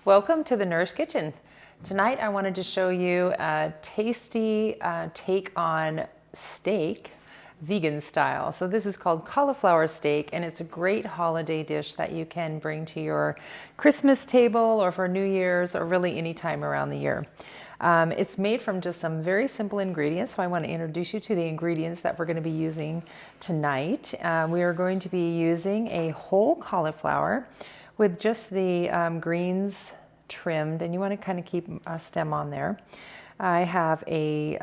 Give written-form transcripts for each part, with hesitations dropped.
Welcome to the Nourished Kitchen. Tonight I wanted to show you a tasty take on steak, vegan style. So this is called cauliflower steak, and it's a great holiday dish that you can bring to your Christmas table or for New Year's or really any time around the year. It's made from just some very simple ingredients, so I want to introduce you to the ingredients that we're going to be using tonight. We are going to be using a whole cauliflower with just the greens trimmed, and you want to kind of keep a stem on there. I have 8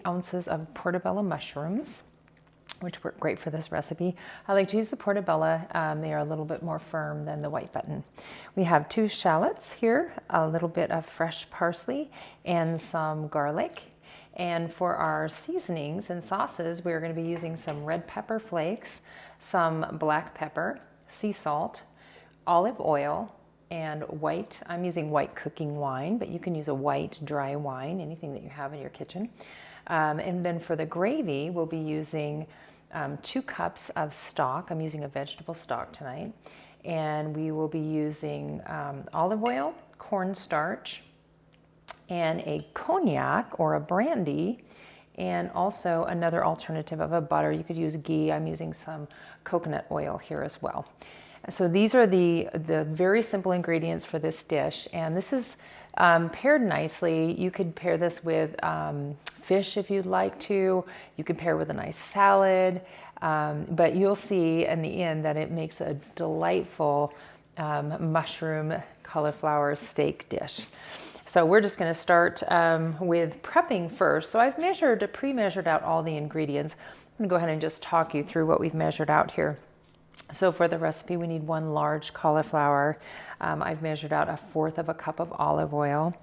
ounces of portobello mushrooms, which work great for this recipe. I like to use the portobello. They are a little bit more firm than the white button. We have 2 shallots here, a little bit of fresh parsley, and some garlic. And for our seasonings and sauces, we're going to be using some red pepper flakes, some black pepper, sea salt, olive oil, and white. I'm using white cooking wine, but you can use a white dry wine, anything that you have in your kitchen. And then for the gravy, we'll be using 2 cups of stock. I'm using a vegetable stock tonight. And we will be using olive oil, cornstarch, and a cognac or a brandy, and also another alternative of a butter. You could use ghee. I'm using some coconut oil here as well. So these are the very simple ingredients for this dish, and this is paired nicely. You could pair this with fish if you'd like to. You could pair with a nice salad, but you'll see in the end that it makes a delightful mushroom cauliflower steak dish. So we're just going to start with prepping first. So I've pre-measured out all the ingredients. I'm going to go ahead and just talk you through what we've measured out here. So for the recipe, we need 1 large cauliflower. I've measured out 1/4 cup of olive oil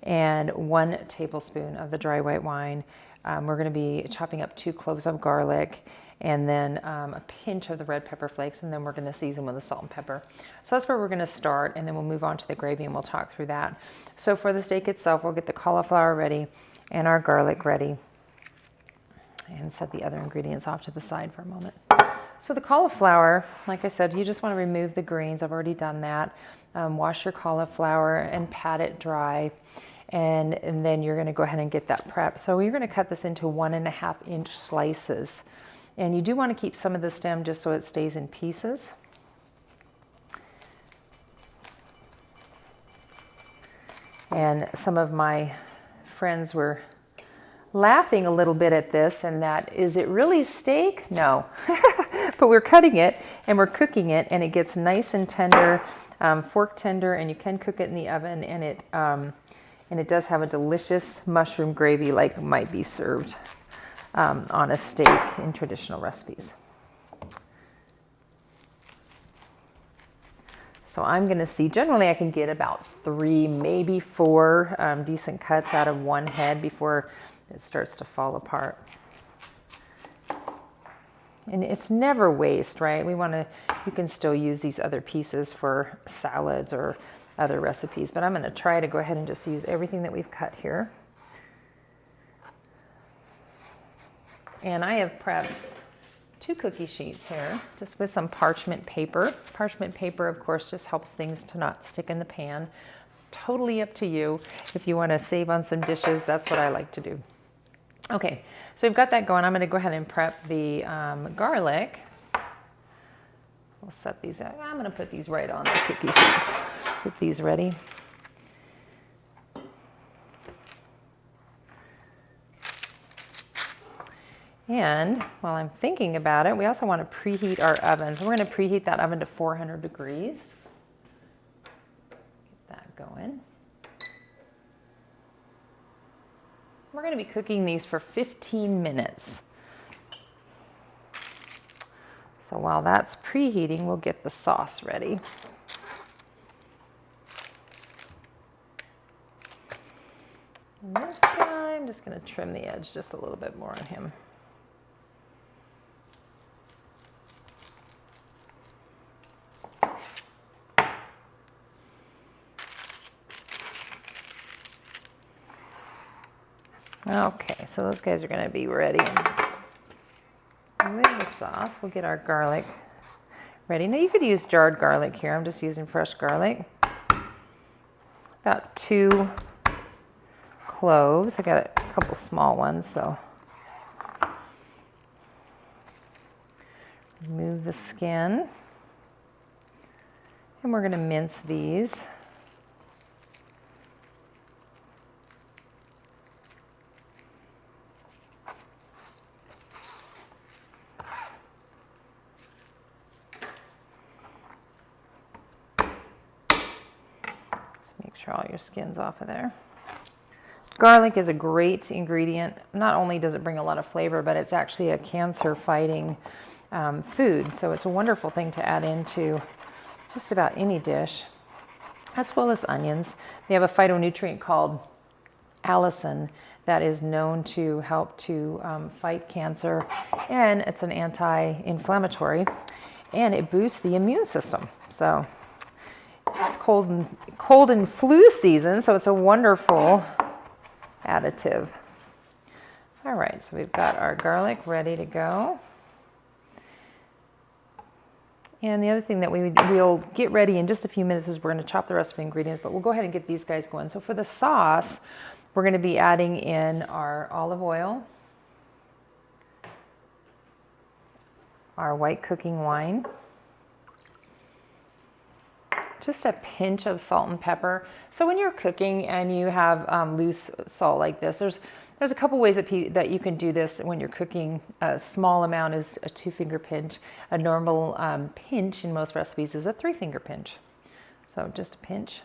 and 1 tablespoon of the dry white wine. We're going to be chopping up 2 cloves of garlic, and then a pinch of the red pepper flakes, and then we're going to season with the salt and pepper. So that's where we're going to start, and then we'll move on to the gravy and we'll talk through that. So for the steak itself, we'll get the cauliflower ready and our garlic ready, and set the other ingredients off to the side for a moment. So the cauliflower, like I said, you just want to remove the greens. I've already done that. Wash your cauliflower and pat it dry. And then you're going to go ahead and get that prepped. So you're going to cut this into 1.5-inch slices. And you do want to keep some of the stem just so it stays in pieces. And some of my friends were laughing a little bit at this, and that, is it really steak? No. But we're cutting it and we're cooking it, and it gets nice and tender, fork tender, and you can cook it in the oven, and it does have a delicious mushroom gravy like might be served on a steak in traditional recipes. So I'm going to see, generally I can get about 3, maybe 4 decent cuts out of 1 head before it starts to fall apart. And it's never waste, right? You can still use these other pieces for salads or other recipes, but I'm going to try to go ahead and just use everything that we've cut here. And I have prepped 2 cookie sheets here, just with some parchment paper. Parchment paper, of course, just helps things to not stick in the pan. Totally up to you. If you want to save on some dishes, that's what I like to do. Okay, so we've got that going. I'm going to go ahead and prep the garlic. We'll set these out. I'm going to put these right on the cookie sheets. Get these ready. And while I'm thinking about it, we also want to preheat our oven. So we're going to preheat that oven to 400 degrees. Get that going. We're going to be cooking these for 15 minutes. So while that's preheating, we'll get the sauce ready. And this guy, I'm just going to trim the edge just a little bit more on him. Okay, so those guys are going to be ready. And with the sauce, we'll get our garlic ready. Now you could use jarred garlic here. I'm just using fresh garlic. about 2 cloves. I got a couple small ones, so remove the skin. And we're going to mince these. Make sure all your skin's off of there. Garlic is a great ingredient. Not only does it bring a lot of flavor, but it's actually a cancer-fighting food. So it's a wonderful thing to add into just about any dish, as well as onions. They have a phytonutrient called allicin that is known to help to fight cancer, and it's an anti-inflammatory, and it boosts the immune system. So it's cold and flu season, so it's a wonderful additive. All right, so we've got our garlic ready to go. And the other thing that we'll get ready in just a few minutes is we're going to chop the rest of the ingredients, but we'll go ahead and get these guys going. So for the sauce, we're going to be adding in our olive oil, our white cooking wine, just a pinch of salt and pepper. So when you're cooking and you have loose salt like this, there's a couple ways that you can do this when you're cooking. A small amount is a 2-finger pinch. A normal pinch in most recipes is a 3-finger pinch. So just a pinch.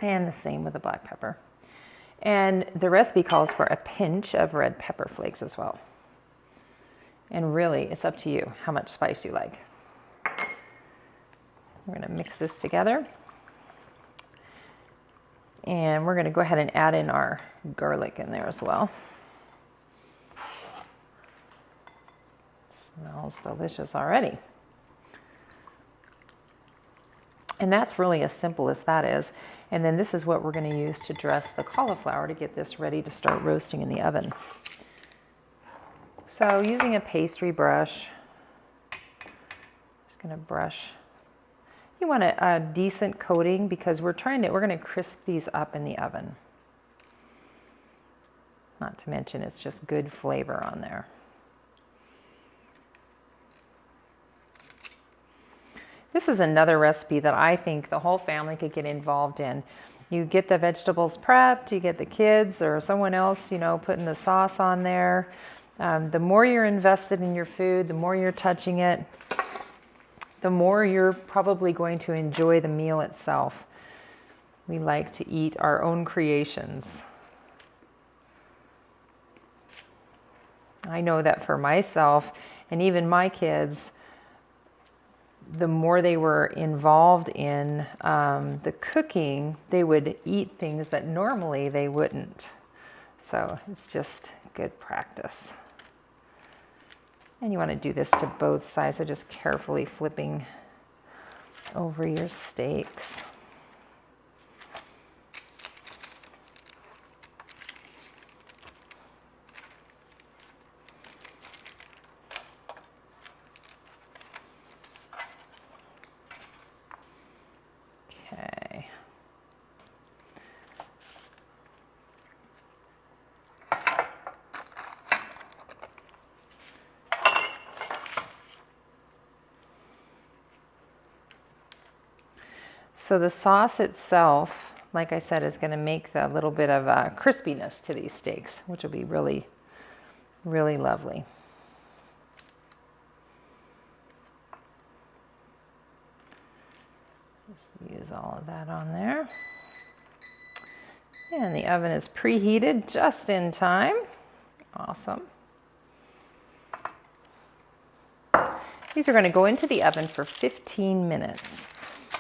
And the same with the black pepper. And the recipe calls for a pinch of red pepper flakes as well. And really, it's up to you how much spice you like. We're going to mix this together. And we're going to go ahead and add in our garlic in there as well. Smells delicious already. And that's really as simple as that is. And then this is what we're going to use to dress the cauliflower to get this ready to start roasting in the oven. So using a pastry brush, just going to brush. You want a decent coating because we're going to crisp these up in the oven. Not to mention it's just good flavor on there. This is another recipe that I think the whole family could get involved in. You get the vegetables prepped, you get the kids or someone else, putting the sauce on there. The more you're invested in your food, the more you're touching it, the more you're probably going to enjoy the meal itself. We like to eat our own creations. I know that for myself and even my kids, the more they were involved in the cooking, they would eat things that normally they wouldn't. So it's just good practice. And you want to do this to both sides, so just carefully flipping over your steaks. Okay. So the sauce itself, like I said, is going to make a little bit of crispiness to these steaks, which will be really, really lovely. Just use all of that on there. And the oven is preheated just in time. Awesome. These are going to go into the oven for 15 minutes.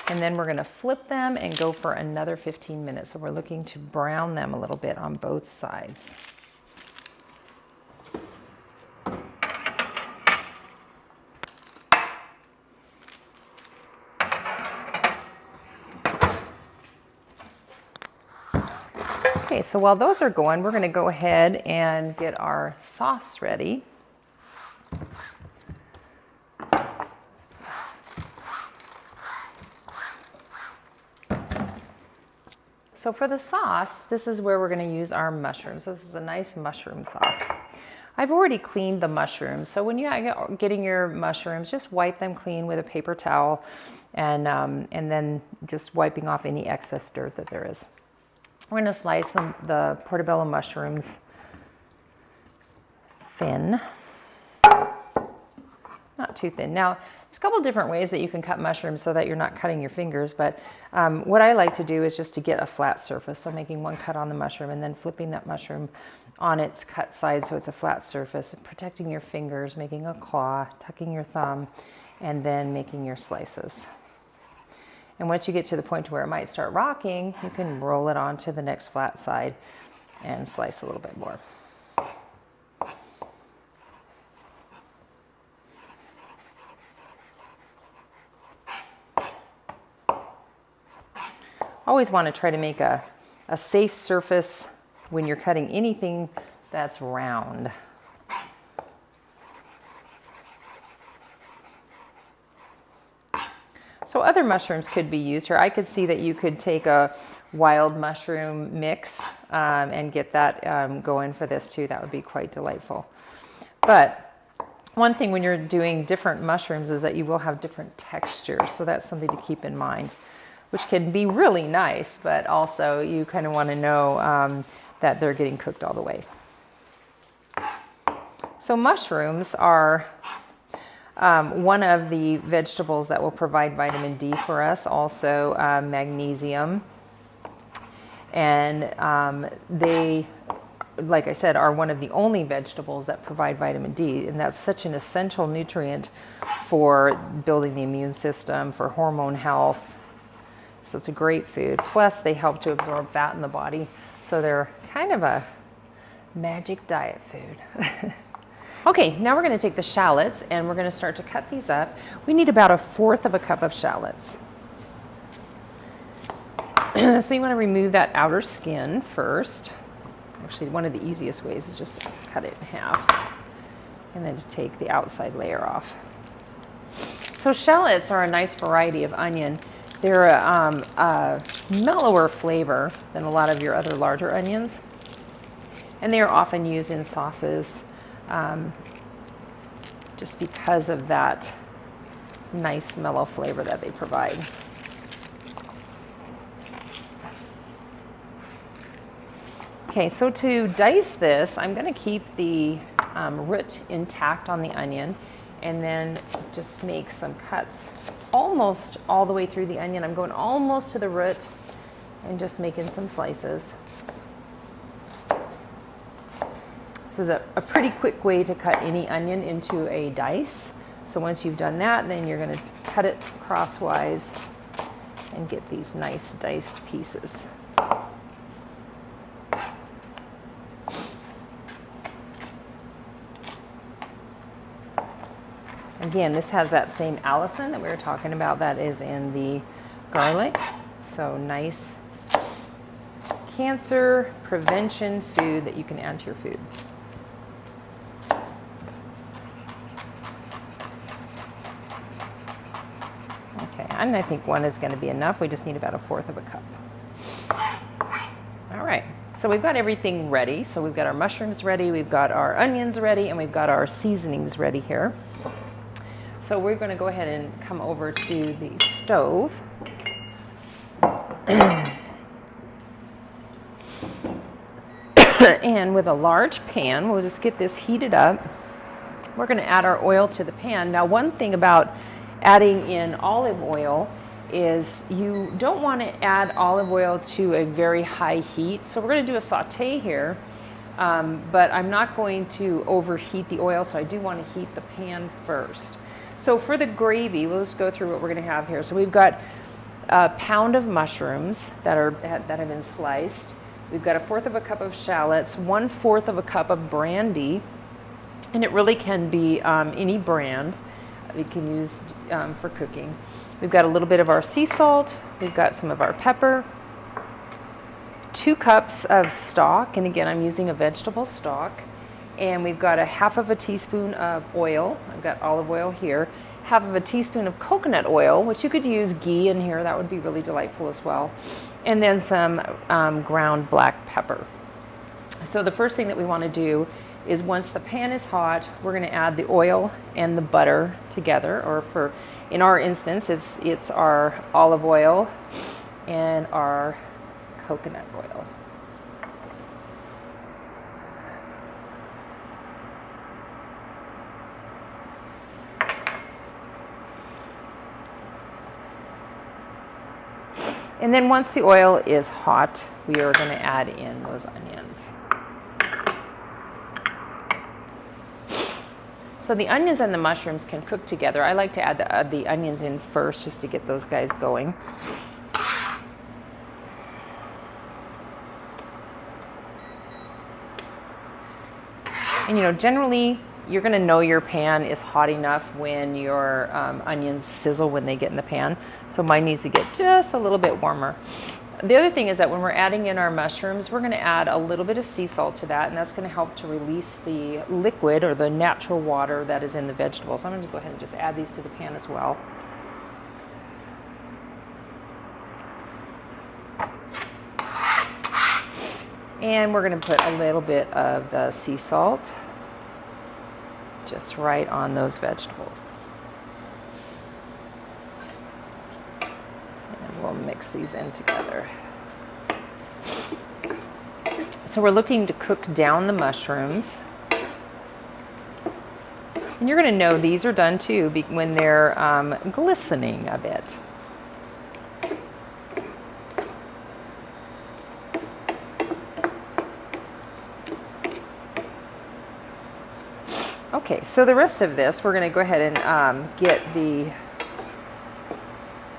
And then we're going to flip them and go for another 15 minutes. So we're looking to brown them a little bit on both sides. Okay, so while those are going, we're going to go ahead and get our sauce ready. So for the sauce, this is where we're going to use our mushrooms. So this is a nice mushroom sauce. I've already cleaned the mushrooms. So when you're getting your mushrooms, just wipe them clean with a paper towel and then just wiping off any excess dirt that there is. We're going to slice the portobello mushrooms thin, not too thin. Now, there's a couple different ways that you can cut mushrooms so that you're not cutting your fingers, but what I like to do is just to get a flat surface. So making one cut on the mushroom and then flipping that mushroom on its cut side so it's a flat surface, protecting your fingers, making a claw, tucking your thumb, and then making your slices. And once you get to the point where it might start rocking, you can roll it onto the next flat side and slice a little bit more. Always want to try to make a safe surface when you're cutting anything that's round. So other mushrooms could be used here. I could see that you could take a wild mushroom mix and get that going for this too. That would be quite delightful. But one thing when you're doing different mushrooms is that you will have different textures. So that's something to keep in mind, which can be really nice, but also you kind of want to know that they're getting cooked all the way. So mushrooms are one of the vegetables that will provide vitamin D for us, also magnesium. And they, like I said, are one of the only vegetables that provide vitamin D, and that's such an essential nutrient for building the immune system, for hormone health. So it's a great food. Plus, they help to absorb fat in the body. So they're kind of a magic diet food. Okay, now we're going to take the shallots and we're going to start to cut these up. We need about 1/4 cup of shallots. So you want to remove that outer skin first. Actually, one of the easiest ways is just to cut it in half and then just take the outside layer off. So shallots are a nice variety of onion. They're a mellower flavor than a lot of your other larger onions, and they are often used in sauces just because of that nice mellow flavor that they provide. Okay, so to dice this, I'm going to keep the root intact on the onion and then just make some cuts almost all the way through the onion. I'm going almost to the root and just making some slices. This is a pretty quick way to cut any onion into a dice. So once you've done that, then you're going to cut it crosswise and get these nice diced pieces. Again, this has that same allicin that we were talking about that is in the garlic. So nice cancer prevention food that you can add to your food. Okay, and I think one is going to be enough. We just need about 1/4 cup. All right, so we've got everything ready. So we've got our mushrooms ready, we've got our onions ready, and we've got our seasonings ready here. So we're going to go ahead and come over to the stove. And with a large pan, we'll just get this heated up. We're going to add our oil to the pan. Now, one thing about adding in olive oil is you don't want to add olive oil to a very high heat. So we're going to do a saute here, but I'm not going to overheat the oil, so I do want to heat the pan first. So for the gravy, we'll just go through what we're going to have here. So we've got a pound of mushrooms that have been sliced. We've got 1/4 cup of shallots, 1/4 cup of brandy, and it really can be any brand you can use for cooking. We've got a little bit of our sea salt. We've got some of our pepper, 2 cups of stock, and again, I'm using a vegetable stock. And we've got 1/2 teaspoon of oil. I've got olive oil here. half of a teaspoon of coconut oil, which you could use ghee in here. That would be really delightful as well. And then some ground black pepper. So the first thing that we want to do is, once the pan is hot, we're going to add the oil and the butter together, or in our instance, it's our olive oil and our coconut oil. And then once the oil is hot, we are going to add in those onions. So the onions and the mushrooms can cook together. I like to add the onions in first just to get those guys going. And generally you're going to know your pan is hot enough when your onions sizzle when they get in the pan. So mine needs to get just a little bit warmer. The other thing is that when we're adding in our mushrooms, we're going to add a little bit of sea salt to that, and that's going to help to release the liquid or the natural water that is in the vegetables. So I'm going to go ahead and just add these to the pan as well. And we're going to put a little bit of the sea salt just right on those vegetables. And we'll mix these in together. So we're looking to cook down the mushrooms. And you're going to know these are done too when they're glistening a bit. Okay, so the rest of this, we're going to go ahead and get the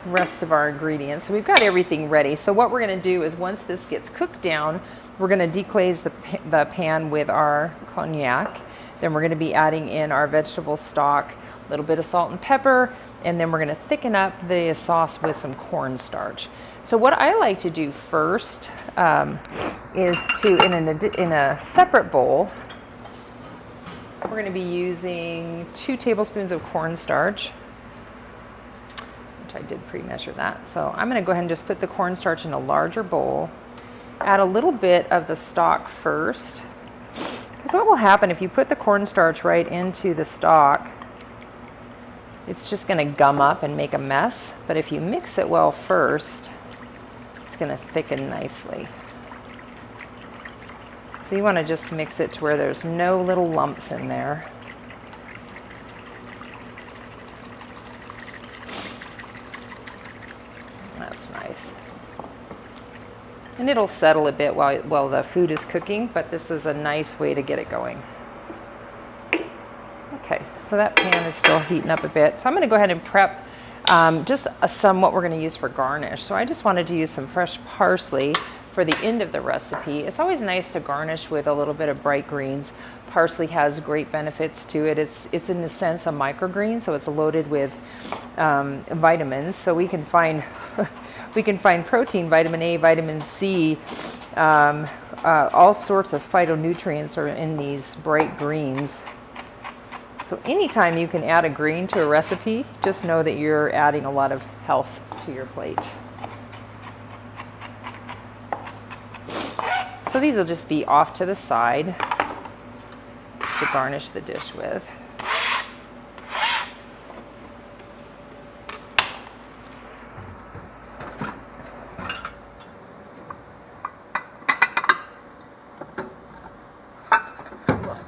rest of our ingredients. So we've got everything ready. So what we're going to do is, once this gets cooked down, we're going to deglaze the pan with our cognac. Then we're going to be adding in our vegetable stock, a little bit of salt and pepper, and then we're going to thicken up the sauce with some cornstarch. So what I like to do first is to, in a separate bowl, we're going to be using 2 tablespoons of cornstarch, which I did pre-measure that. So I'm going to go ahead and just put the cornstarch in a larger bowl, add a little bit of the stock first. Because what will happen if you put the cornstarch right into the stock, it's just going to gum up and make a mess. But if you mix it well first, it's going to thicken nicely. So you want to just mix it to where there's no little lumps in there. That's nice. And it'll settle a bit while the food is cooking, but this is a nice way to get it going. Okay, so that pan is still heating up a bit. So I'm going to go ahead and prep just some what we're going to use for garnish. So I just wanted to use some fresh parsley for the end of the recipe. It's always nice to garnish with a little bit of bright greens. Parsley has great benefits to it. It's in a sense a microgreen, so it's loaded with vitamins. So we can find protein, vitamin A, vitamin C, all sorts of phytonutrients are in these bright greens. So anytime you can add a green to a recipe, just know that you're adding a lot of health to your plate. So these will just be off to the side to garnish the dish with. We'll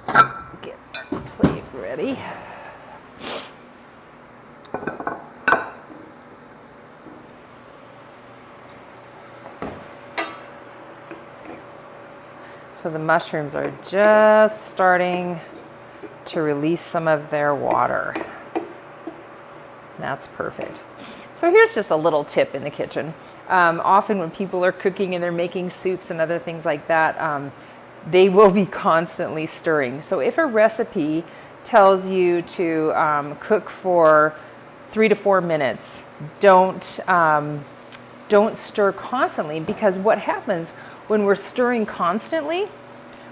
get our plate ready. So the mushrooms are just starting to release some of their water. That's perfect. So here's just a little tip in the kitchen. Often when people are cooking and they're making soups and other things like that, they will be constantly stirring. So if a recipe tells you to cook for 3 to 4 minutes, don't stir constantly, because what happens when we're stirring constantly,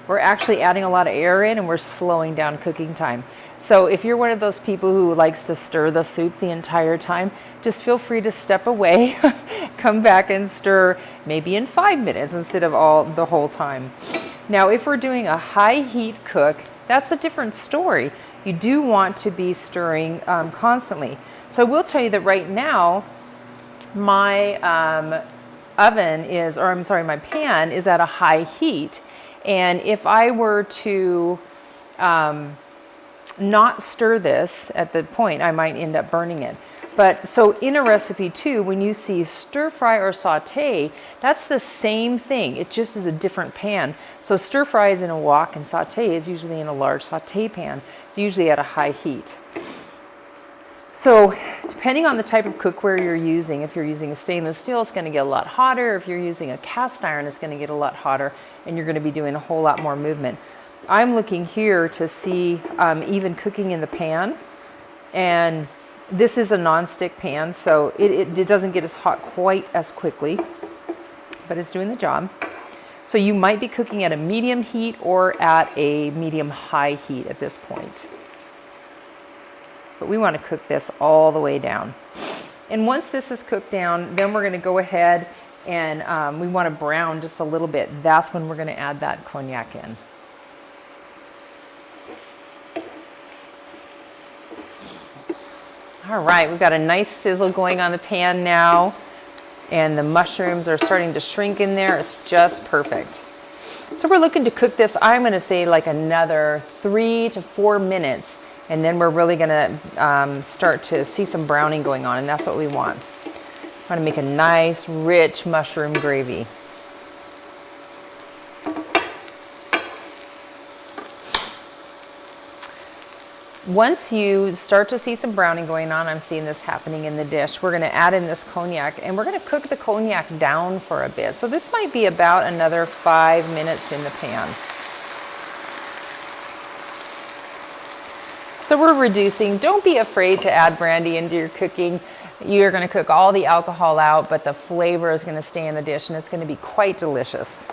we're actually adding a lot of air in and we're slowing down cooking time. So if you're one of those people who likes to stir the soup the entire time, just feel free to step away, come back and stir maybe in 5 minutes instead of the whole time. Now, if we're doing a high heat cook, that's a different story. You do want to be stirring constantly. So I will tell you that right now, my my pan is at a high heat. And if I were to not stir this at the point, I might end up burning it. But so in a recipe too, when you see stir fry or saute, that's the same thing. It just is a different pan. So stir fry is in a wok and saute is usually in a large saute pan. It's usually at a high heat. So depending on the type of cookware you're using, if you're using a stainless steel, it's going to get a lot hotter. If you're using a cast iron, it's going to get a lot hotter, and you're going to be doing a whole lot more movement. I'm looking here to see even cooking in the pan, and this is a non-stick pan, so it doesn't get as hot quite as quickly, but it's doing the job. So you might be cooking at a medium heat or at a medium-high heat at this point. But we want to cook this all the way down. And once this is cooked down, then we're going to go ahead and we want to brown just a little bit. That's when we're going to add that cognac in. All right, we've got a nice sizzle going on the pan now, and the mushrooms are starting to shrink in there. It's just perfect. So we're looking to cook this, I'm going to say like another 3 to 4 minutes, and then we're really going to start to see some browning going on, and that's what we want. We want to make a nice, rich mushroom gravy. Once you start to see some browning going on, I'm seeing this happening in the dish, we're going to add in this cognac, and we're going to cook the cognac down for a bit. So this might be about another 5 minutes in the pan. So we're reducing. Don't be afraid to add brandy into your cooking. You're going to cook all the alcohol out, but the flavor is going to stay in the dish, and it's going to be quite delicious.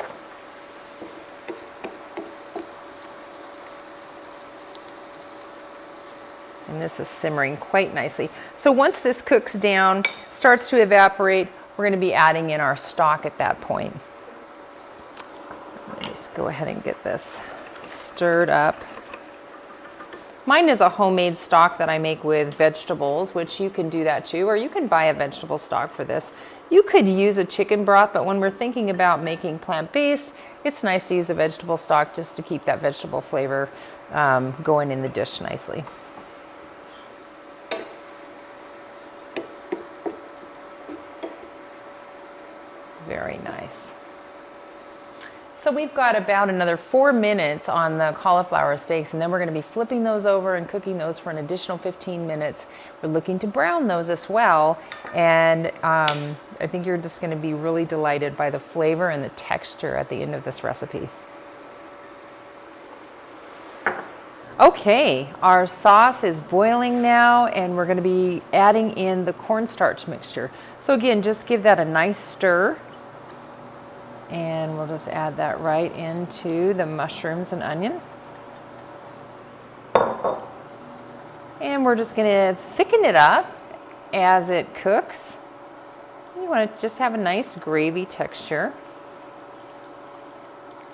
And this is simmering quite nicely. So once this cooks down, starts to evaporate, we're going to be adding in our stock at that point. Let's go ahead and get this stirred up. Mine is a homemade stock that I make with vegetables, which you can do that too, or you can buy a vegetable stock for this. You could use a chicken broth, but when we're thinking about making plant-based, it's nice to use a vegetable stock just to keep that vegetable flavor going in the dish nicely. Very nice. So we've got about another 4 minutes on the cauliflower steaks, and then we're going to be flipping those over and cooking those for an additional 15 minutes. We're looking to brown those as well, and I think you're just going to be really delighted by the flavor and the texture at the end of this recipe. Okay, our sauce is boiling now, and we're going to be adding in the cornstarch mixture. So again, just give that a nice stir. And we'll just add that right into the mushrooms and onion. And we're just going to thicken it up as it cooks. You want to just have a nice gravy texture.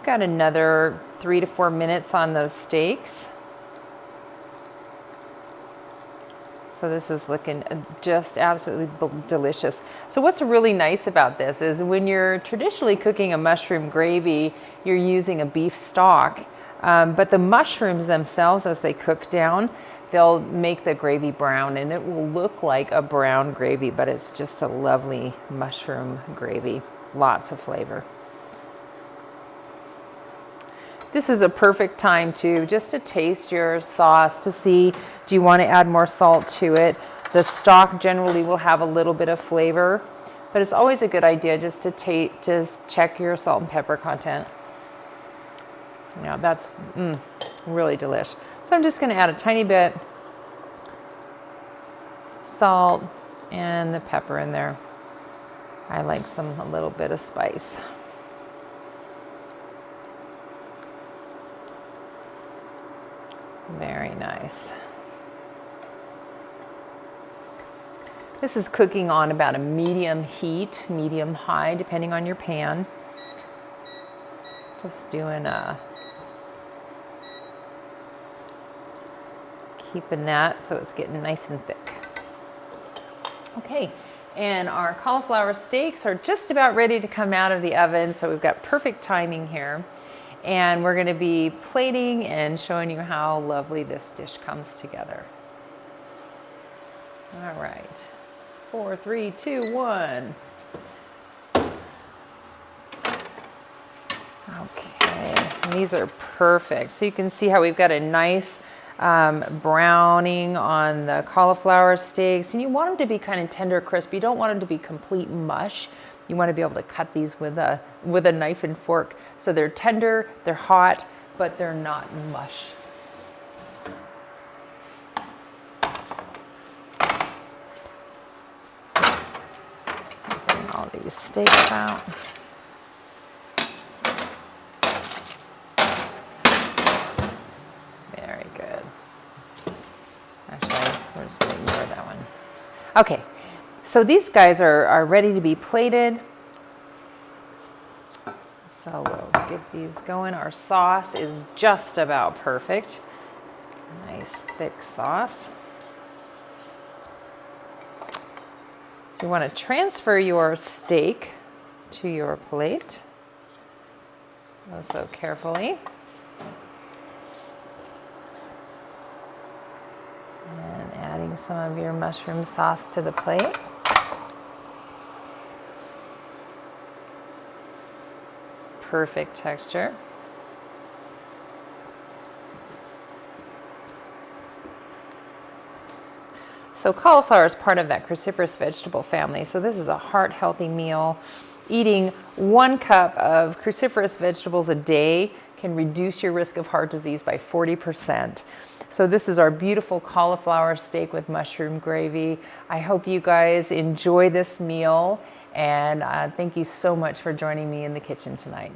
Got another 3 to 4 minutes on those steaks. So this is looking just absolutely delicious. So what's really nice about this is when you're traditionally cooking a mushroom gravy, you're using a beef stock, but the mushrooms themselves, as they cook down, they'll make the gravy brown, and it will look like a brown gravy, but it's just a lovely mushroom gravy. Lots of flavor. This is a perfect time just to taste your sauce to see, do you want to add more salt to it? The stock generally will have a little bit of flavor, but it's always a good idea just to just check your salt and pepper content. Yeah, that's really delish. So I'm just going to add a tiny bit salt and the pepper in there. I like a little bit of spice. Very nice. This is cooking on about a medium heat, medium high, depending on your pan. Just doing keeping that so it's getting nice and thick. Okay, and our cauliflower steaks are just about ready to come out of the oven, so we've got perfect timing here. And we're going to be plating and showing you how lovely this dish comes together. All right, 4, 3, 2, 1. Okay, and these are perfect. So you can see how we've got a nice browning on the cauliflower steaks, and you want them to be kind of tender, crisp. You don't want them to be complete mush. You want to be able to cut these with a knife and fork. So they're tender, they're hot, but they're not mush. Bring all these steaks out. Very good. Actually, we're just going to ignore that one. Okay. So these guys are ready to be plated. So we'll get these going. Our sauce is just about perfect. Nice thick sauce. So you want to transfer your steak to your plate. Also carefully. And adding some of your mushroom sauce to the plate. Perfect texture. So cauliflower is part of that cruciferous vegetable family. So this is a heart-healthy meal. Eating 1 cup of cruciferous vegetables a day can reduce your risk of heart disease by 40%. So this is our beautiful cauliflower steak with mushroom gravy. I hope you guys enjoy this meal, and thank you so much for joining me in the kitchen tonight.